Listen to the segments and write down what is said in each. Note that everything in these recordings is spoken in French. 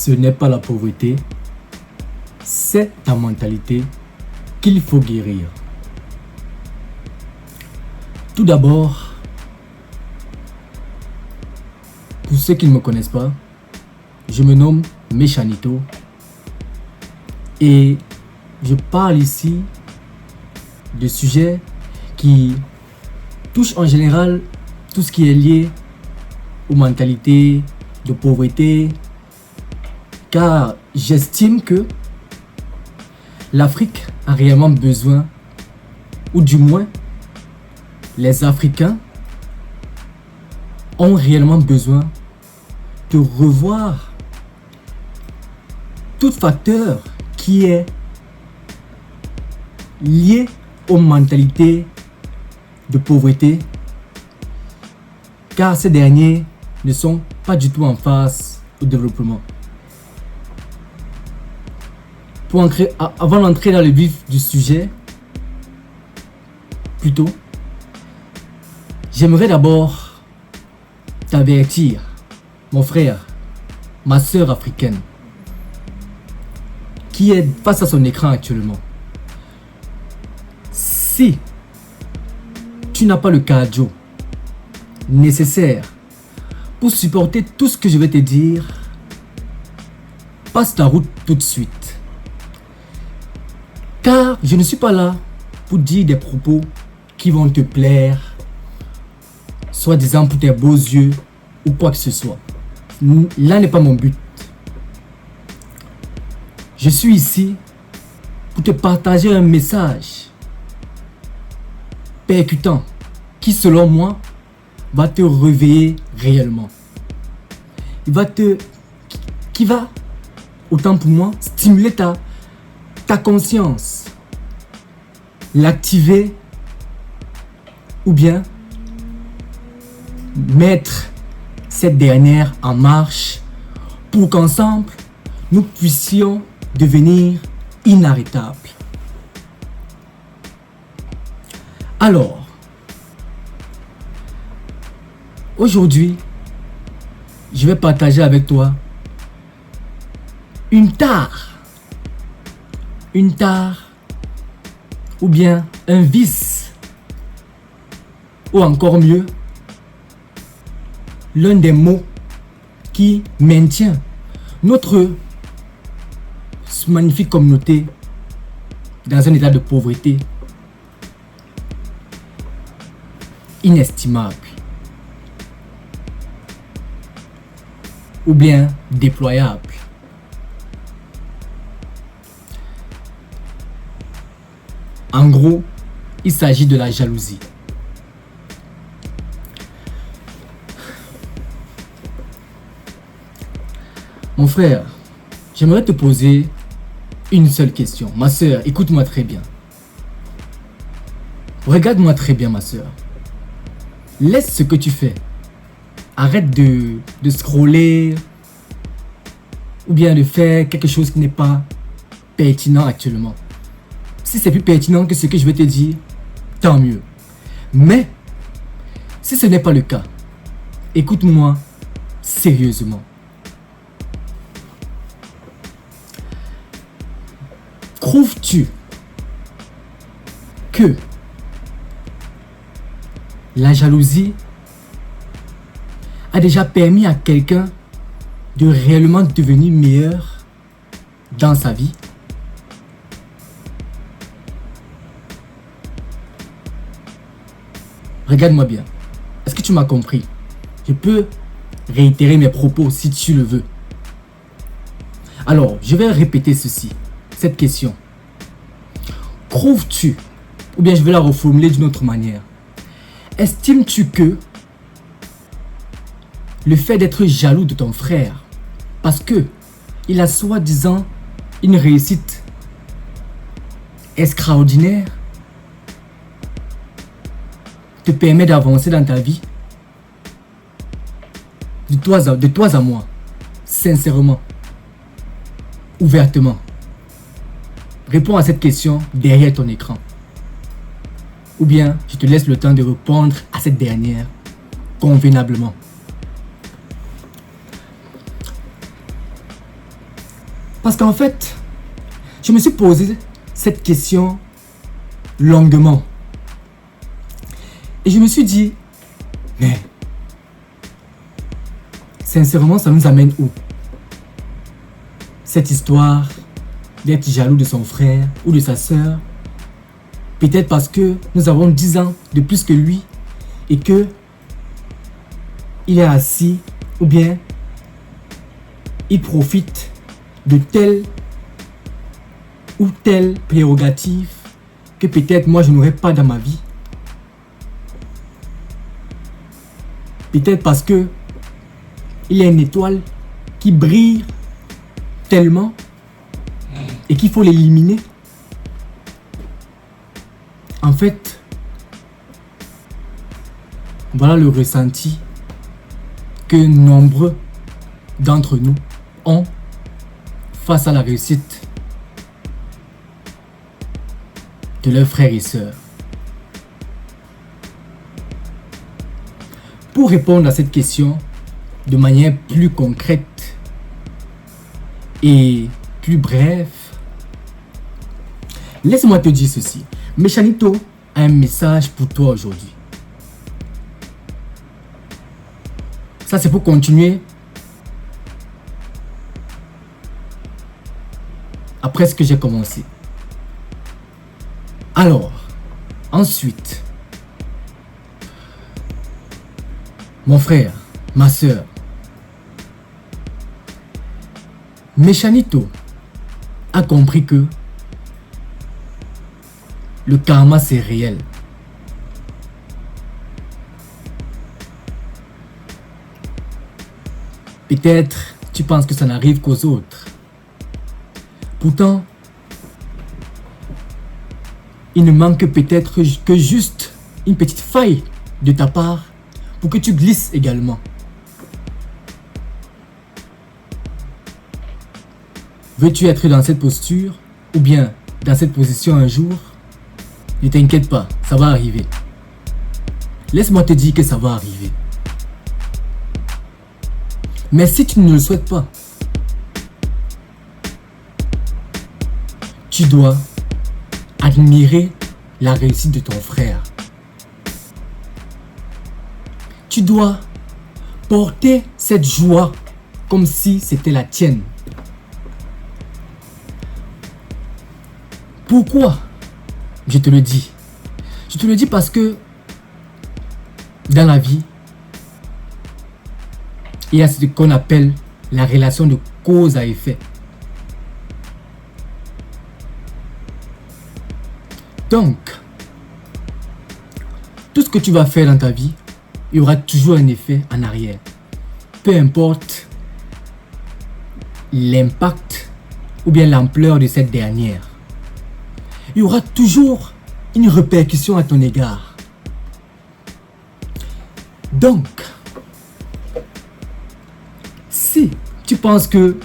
ce n'est pas la pauvreté, c'est ta mentalité qu'il faut guérir. Tout d'abord, pour ceux qui ne me connaissent pas, je me nomme Méchanito et je parle ici de sujets qui touchent en général tout ce qui est lié aux mentalités de pauvreté, car j'estime que l'Afrique a réellement besoin, ou du moins les Africains ont réellement besoin de revoir tout facteur qui est lié aux mentalités de pauvreté, car ces derniers ne sont pas du tout en phase au développement. Avant d'entrer dans le vif du sujet, plutôt, j'aimerais d'abord t'avertir, mon frère, ma sœur africaine, qui est face à son écran actuellement. Si tu n'as pas le cardio nécessaire pour supporter tout ce que je vais te dire, passe ta route tout de suite. Car je ne suis pas là pour dire des propos qui vont te plaire, soi-disant pour tes beaux yeux ou quoi que ce soit. Là n'est pas mon but. Je suis ici pour te partager un message percutant qui, selon moi, va te réveiller réellement. Qui va, autant pour moi, stimuler ta conscience, l'activer ou bien mettre cette dernière en marche pour qu'ensemble, nous puissions devenir inarrêtables. Alors, aujourd'hui, je vais partager avec toi une tare ou bien un vice, ou encore mieux, l'un des mots qui maintient notre magnifique communauté dans un état de pauvreté inestimable ou bien déployable. En gros, il s'agit de la jalousie. Mon frère, j'aimerais te poser une seule question. Ma soeur, écoute-moi très bien. Regarde-moi très bien, ma soeur. Laisse ce que tu fais. Arrête de scroller ou bien de faire quelque chose qui n'est pas pertinent actuellement. Si c'est plus pertinent que ce que je vais te dire, tant mieux. Mais, si ce n'est pas le cas, écoute-moi sérieusement. Trouves-tu que la jalousie a déjà permis à quelqu'un de réellement devenir meilleur dans sa vie? Regarde-moi bien. Est-ce que tu m'as compris? Je peux réitérer mes propos si tu le veux. Alors, je vais répéter cette question. Trouves-tu, ou bien je vais la reformuler d'une autre manière, estimes-tu que le fait d'être jaloux de ton frère parce que il a soi-disant une réussite extraordinaire te permet d'avancer dans ta vie? De toi à moi, sincèrement, ouvertement. Réponds à cette question derrière ton écran. Ou bien, je te laisse le temps de répondre à cette dernière convenablement. Parce qu'en fait, je me suis posé cette question longuement. Et je me suis dit, mais sincèrement, ça nous amène où? Cette histoire d'être jaloux de son frère ou de sa sœur. Peut-être parce que nous avons 10 ans de plus que lui et que il est assis ou bien il profite de telle ou telle prérogative que peut-être moi je n'aurais pas dans ma vie. Peut-être parce que il y a une étoile qui brille tellement et qu'il faut l'éliminer. En fait, voilà le ressenti que nombreux d'entre nous ont face à la réussite de leurs frères et sœurs. Pour répondre à cette question de manière plus concrète et plus brève, laisse-moi te dire ceci. Méchanito a un message pour toi aujourd'hui. Ça, c'est pour continuer après ce que j'ai commencé. Alors, ensuite, mon frère, ma soeur, Méchanito a compris que le karma, c'est réel. Peut-être tu penses que ça n'arrive qu'aux autres. Pourtant, il ne manque peut-être que juste une petite faille de ta part pour que tu glisses également. Veux-tu être dans cette posture ou bien dans cette position un jour? Ne t'inquiète pas, ça va arriver. Laisse-moi te dire que ça va arriver. Mais si tu ne le souhaites pas, tu dois admirer la réussite de ton frère. Tu dois porter cette joie comme si c'était la tienne. Pourquoi je te le dis? Je te le dis parce que dans la vie, il y a ce qu'on appelle la relation de cause à effet. Donc, tout ce que tu vas faire dans ta vie, il y aura toujours un effet en arrière. Peu importe l'impact ou bien l'ampleur de cette dernière. Il y aura toujours une répercussion à ton égard. Donc, si tu penses que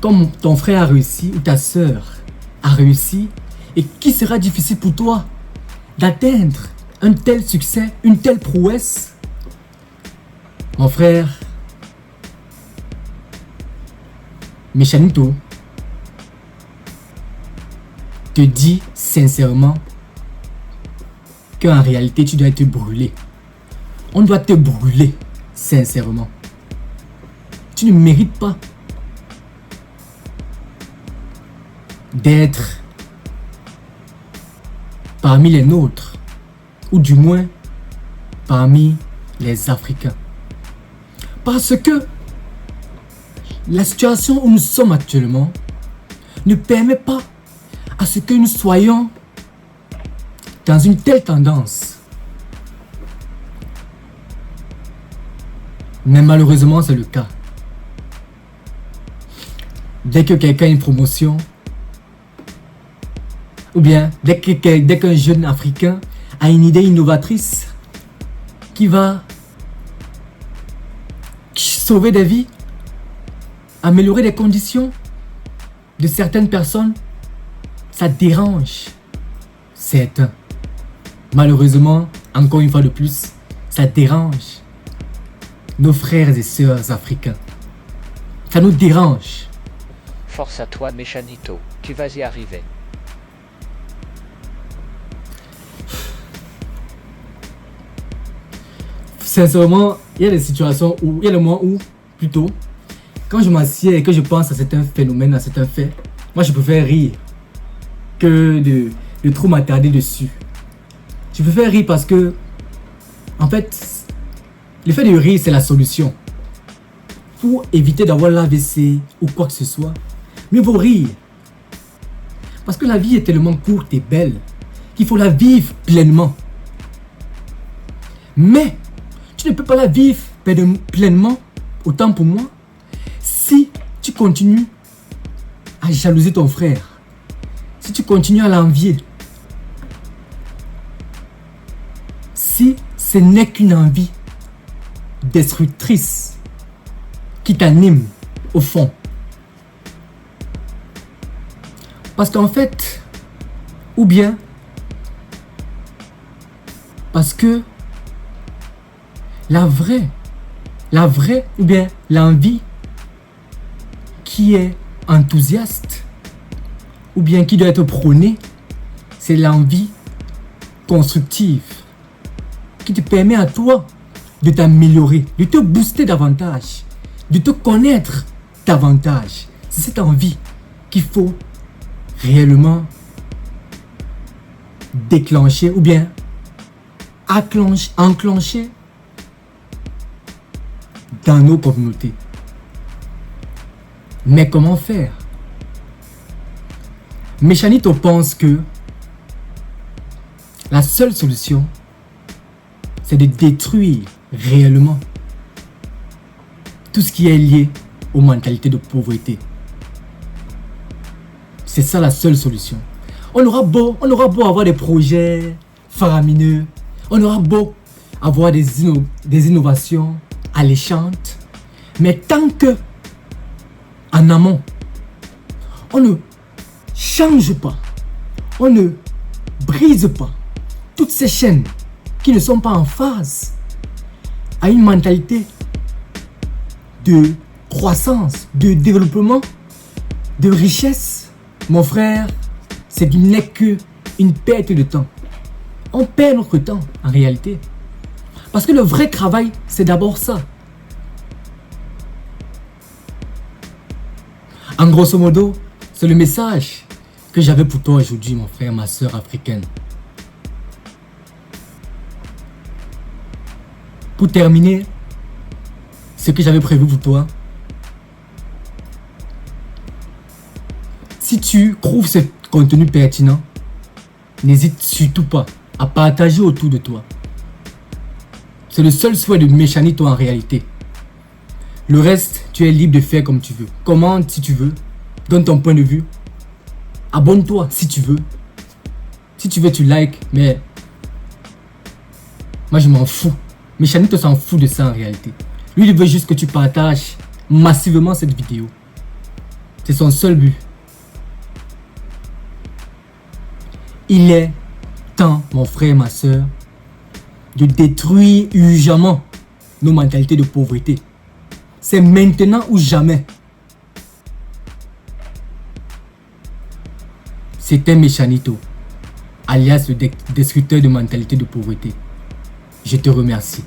comme ton frère a réussi ou ta soeur a réussi et qu'il sera difficile pour toi d'atteindre un tel succès, une telle prouesse, mon frère, Méchanito te dit sincèrement qu'en réalité tu dois être brûlé. On doit te brûler sincèrement. Tu ne mérites pas d'être parmi les nôtres, ou du moins parmi les Africains. Parce que la situation où nous sommes actuellement ne permet pas à ce que nous soyons dans une telle tendance. Mais malheureusement, c'est le cas. Dès que quelqu'un a une promotion, ou bien dès qu'un jeune Africain a une idée innovatrice qui va sauver des vies, améliorer les conditions de certaines personnes, ça dérange certains. Malheureusement, encore une fois de plus, ça dérange nos frères et sœurs africains. Ça nous dérange. Force à toi, Méchanito. Tu vas y arriver. Sincèrement, il y a des situations où, il y a des moments où, plutôt, quand je m'assieds et que je pense à certains phénomènes, à certains faits, moi je préfère rire que de trop m'attarder dessus. Je préfère rire parce que, en fait, le fait de rire, c'est la solution. Pour éviter d'avoir l'AVC ou quoi que ce soit, mieux vaut rire. Parce que la vie est tellement courte et belle qu'il faut la vivre pleinement. Mais, tu ne peux pas la vivre pleinement, autant pour moi, si tu continues à jalouser ton frère, si tu continues à l'envier, si ce n'est qu'une envie destructrice qui t'anime au fond. Parce qu'en fait, ou bien parce que la vraie, ou bien l'envie qui est enthousiaste, ou bien qui doit être prônée, c'est l'envie constructive qui te permet à toi de t'améliorer, de te booster davantage, de te connaître davantage. C'est cette envie qu'il faut réellement déclencher ou bien enclencher dans nos communautés. Mais comment faire? Méchanito pense que la seule solution, c'est de détruire réellement tout ce qui est lié aux mentalités de pauvreté. C'est ça la seule solution. On aura beau avoir des projets faramineux, on aura beau avoir des innovations alléchantes, mais tant que en amont, on ne change pas, on ne brise pas toutes ces chaînes qui ne sont pas en phase à une mentalité de croissance, de développement, de richesse, mon frère, c'est n'est qu'une perte de temps. On perd notre temps en réalité. Parce que le vrai travail, c'est d'abord ça. En grosso modo, c'est le message que j'avais pour toi aujourd'hui, mon frère, ma soeur africaine. Pour terminer, ce que j'avais prévu pour toi, si tu trouves ce contenu pertinent, n'hésite surtout pas à partager autour de toi. C'est le seul souhait de Méchanito en réalité. Le reste, tu es libre de faire comme tu veux. Commente si tu veux. Donne ton point de vue. Abonne-toi si tu veux. Si tu veux, tu likes. Mais moi, je m'en fous. Méchanito s'en fout de ça en réalité. Lui, il veut juste que tu partages massivement cette vidéo. C'est son seul but. Il est temps, mon frère et ma soeur, de détruire urgemment nos mentalités de pauvreté. C'est maintenant ou jamais. C'était Méchanito, alias le destructeur de mentalité de pauvreté. Je te remercie.